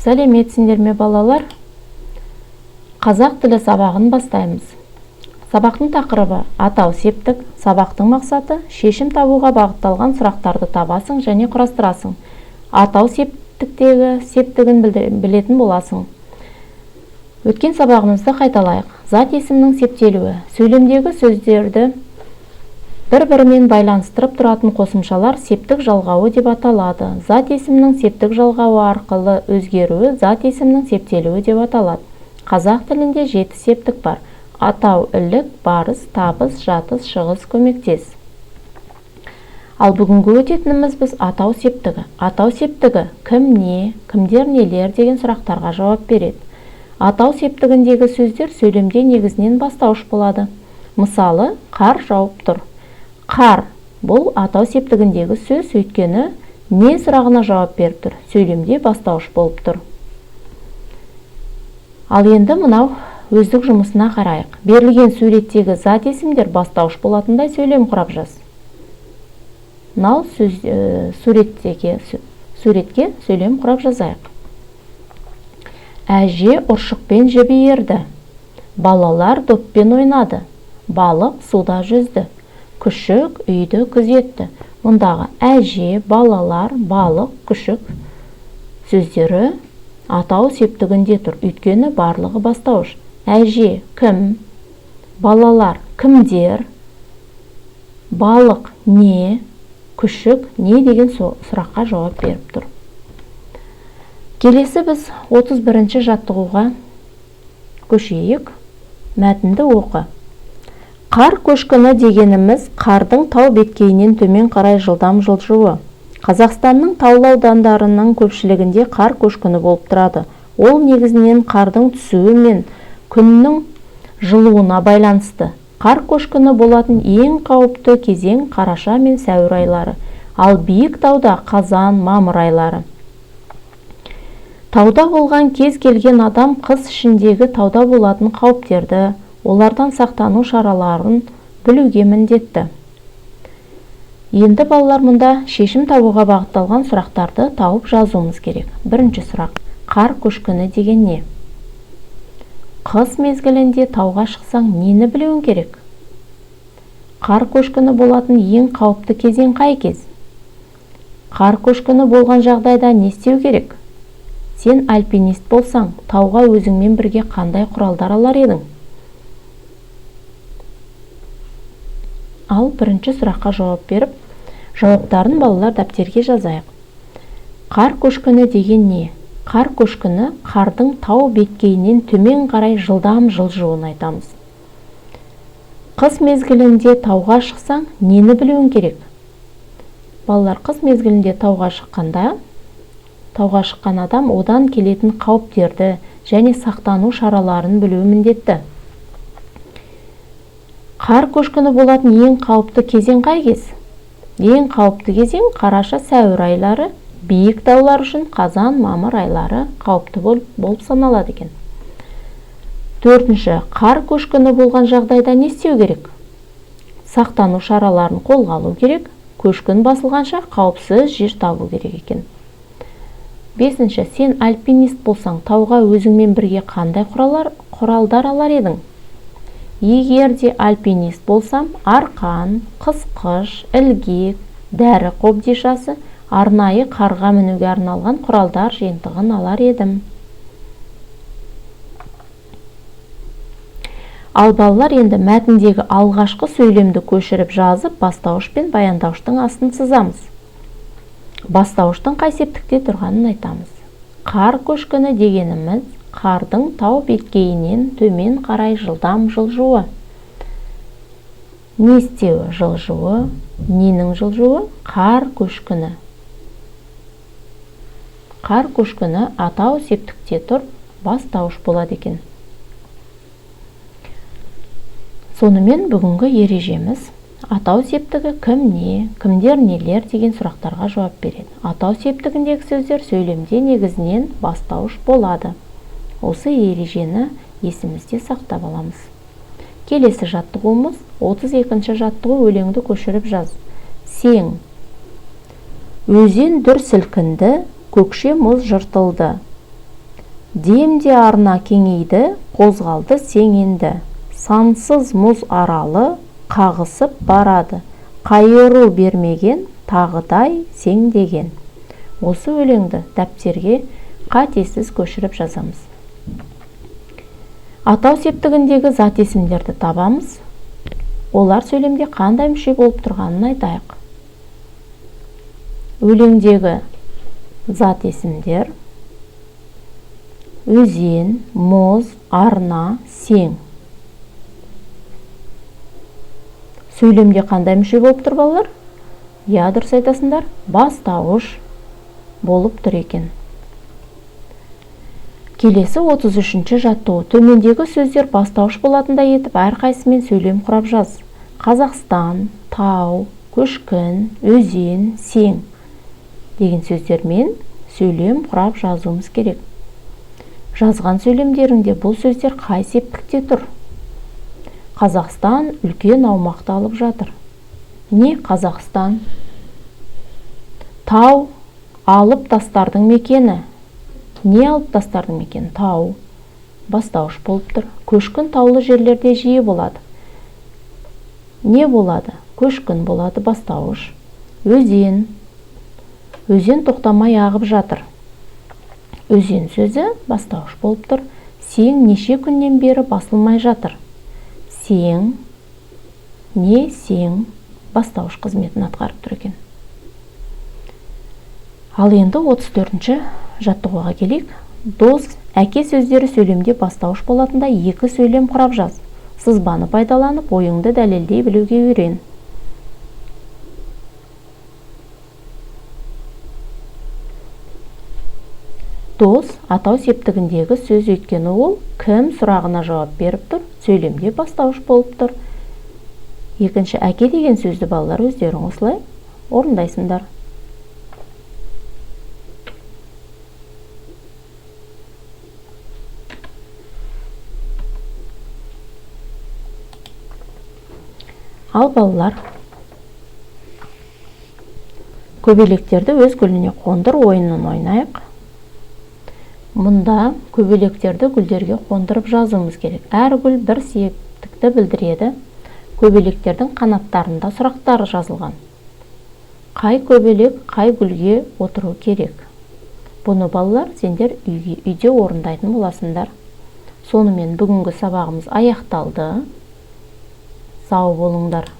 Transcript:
Сәлеметсіңдер ме балалар? Қазақ тілі сабағын бастаймыз. Сабақтың тақырыбы атау септік. Сабақтың мақсаты шешім табуға бағытталған сұрақтарды табасың және құрастырасың. Атау септіктегі септігін білетін боласың. Өткен сабағымызды қайталайық. Зат есімнің септелуі. Сөйлемдегі сөздерді бір-бірімен байланыстырып тұратын қосымшалар септік жалғауы деп аталады. Зат есімнің септік жалғауы арқылы өзгеруі зат есімнің септелуі деп аталады. Қазақ тілінде 7 септік бар. Атау, ілік, барыс, табыс, жатыс, шығыс, көмектес. Ал бүгінгі өтетініміз біз атау септігі. Атау септігі кім не, кімдер нелер деген сұрақтарға жауап береді. Атау септігіндегі сөздер сөйлемде негізінен бастауыш болады. Мысалы, қар жауып тұр. Қар бұл атау септігіндегі сөз, өйткені не сұрағына жауап беріп тұр. Сөйлемде бастауыш болып тұр. Ал енді мынау өздік жұмысына қарайық. Берілген суреттегі зат есімдер бастауыш болатындай сөйлем құрап жаз. Мынау суретке сөйлем құрап жазайық. Әже ұршықпен жібі ерді. Балалар доппен ойнады. Балық суда жүзді. Күшік үйді күзетті. Мұндағы әже, балалар, балық, күшік сөздері атау септігінде тұр. Өйткені барлығы бастауыш. Әже кім, балалар кімдер, балық не, күшік не деген сұраққа жауап беріп тұр. Келесі біз 31-ші жаттығуға көшейік. Мәтінді оқы. Қар көшкіні дегеніміз қардың тау беткейінен төмен қарай жылдам жылжуы. Қазақстанның таулы аудандарының көпшілігінде қар көшкіні болып тұрады. Ол негізінен қардың түсуі мен күннің жылуына байланысты. Қар көшкіні болатын ең қауіпті кезең қараша мен сәуір айлары, ал биік тауда қазан, мамыр айлары. Тауда болған кез келген адам қыс ішіндегі тауда болатын қауіптерді, олардан сақтану шараларын білуге міндетті. Енді балалар мұнда шешім табуға бағытталған сұрақтарды тауып жазуымыз керек. Бірінші сұрақ. Қар көшкіні деген не? Қыс мезгілінде тауға шықсаң нені білуің керек? Қар көшкіні болатын ең қауіпті кезең қай кез? Қар көшкіні болған жағдайда не істеу керек? Сен альпинист болсаң, тауға өзіңмен бірге қандай құралдар алар едің? Ал бірінші сұраққа жауап беріп, жауаптарын балалар дәптерге жазайық. Қар көшкіні деген не? Қар көшкіні қардың тау беткейінен төмен қарай жылдам жылжуын айтамыз. Қыс мезгілінде тауға шықсаң, нені білуің керек? Балалар, қыс мезгілінде тауға шыққан адам одан келетін қауіптерді және сақтану шараларын білуі міндетті. Қар көшкіні болатын ең қауіпті кезең қай кез? Ең қауіпті кезең қараша, сәуір айлары, биік таулар үшін қазан, мамыр айлары қауіпті болып саналады екен. Төртінші, қар көшкіні болған жағдайда не істеу керек? Сақтану шараларын қолға алу керек. Көшкін басылғанша қауіпсіз жер табу керек екен. Бесінші, сен альпинист болсаң, тауға өзіңмен бірге қандай құралдар алар едің? Егер де альпинист болсам, арқан, қысқыш, ілгек, дәрі қобдишасы, арнайы қарға мінуге арналған құралдар жиынтығын алар едім. Ал балалар, енді мәтіндегі алғашқы сөйлемді көшіріп жазып, бастауыш пен баяндауыштың астын сызамыз. Бастауыштың қай септікте тұрғанын айтамыз. Қар көшкіні дегеніміз қардың тау беткейінен төмен қарай жылдам жылжуы. Не істеуі? Жылжуы. Ненің жылжуы? Қар көшкіні. Қар көшкіні атау септікте тұр, бастауыш болады екен. Сонымен бүгінгі ережеміз атау септігі кім не, кімдер нелер деген сұрақтарға жауап береді. Атау септігіндегі сөздер сөйлемде негізінен бастауыш болады. Осы ережені есімізде сақтап аламыз. Келесі жаттығуымыз 32-ші жаттығу. Өлеңді көшіріп жаз. Сең. Өзен дүр сілкінді, көкше мұз жыртылды. Демде арна кеңейді, қозғалды сеңенді. Сансыз мұз аралы қағысып барады. Қайыру бермеген тағыдай сең деген. Осы өлеңді дәптерге қатесіз көшіріп жазамыз. Атау септігіндегі зат есімдерді табамыз. Олар сөйлемде қандай мүше болып тұрғанын айтайық. Өлеңдегі зат есімдер: өзен, мұз, арна, сең. Сөйлемде қандай мүше болып тұр балалар? Я, дұрыс айтасыңдар, бастауыш болып тұр екен. Келесі 33-ші жаттығу. Төмендегі сөздер бастауыш болатындай етіп, әрқайсымен сөйлем құрап жаз. Қазақстан, тау, көшкін, өзен, сең деген сөздермен сөйлем құрап жазуымыз керек. Жазған сөйлемдеріңде бұл сөздер қай септікте тұр? Қазақстан үлкен аумақты алып жатыр. Не Қазақстан? Тау алып тастардың мекені. Не алып тастардың мекені? Тау. Бастауыш болып тұр. Көшкін таулы жерлерде жиі болады. Не болады? Көшкін болады, бастауыш. Өзен. Өзен тоқтамай ағып жатыр. Өзен сөзі бастауыш болып тұр. Сең неше күннен бері басылмай жатыр. Сең. Не сең бастауыш қызметін атқарып тұр екен. Ал енді 34-ші жаттығуға келейік. Дос, әке сөздері сөйлемде бастауыш болатында екі сөйлем құрап жаз. Сызбаны пайдаланып, ойыңды дәлелдей білуге үйрен. Дос, атау септігіндегі сөз, өйткені ол кім сұрағына жауап беріп тұр, сөйлемде бастауыш болып тұр. Екінші, әке деген сөзді балалар өздерің осылай орындайсыңдар. Ал балалар, көбелектерді өз гүліне қондыр ойынын ойнайық. Мұнда көбелектерді гүлдерге қондырып жазуымыз керек. Әр гүл бір септікті білдіреді. Көбелектердің қанаттарында сұрақтар жазылған. Қай көбелек қай гүлге отыру керек? Бұны балалар сендер үйде орындайтын боласыңдар. Сонымен бүгінгі сабағымыз аяқталды. Сау болыңдар.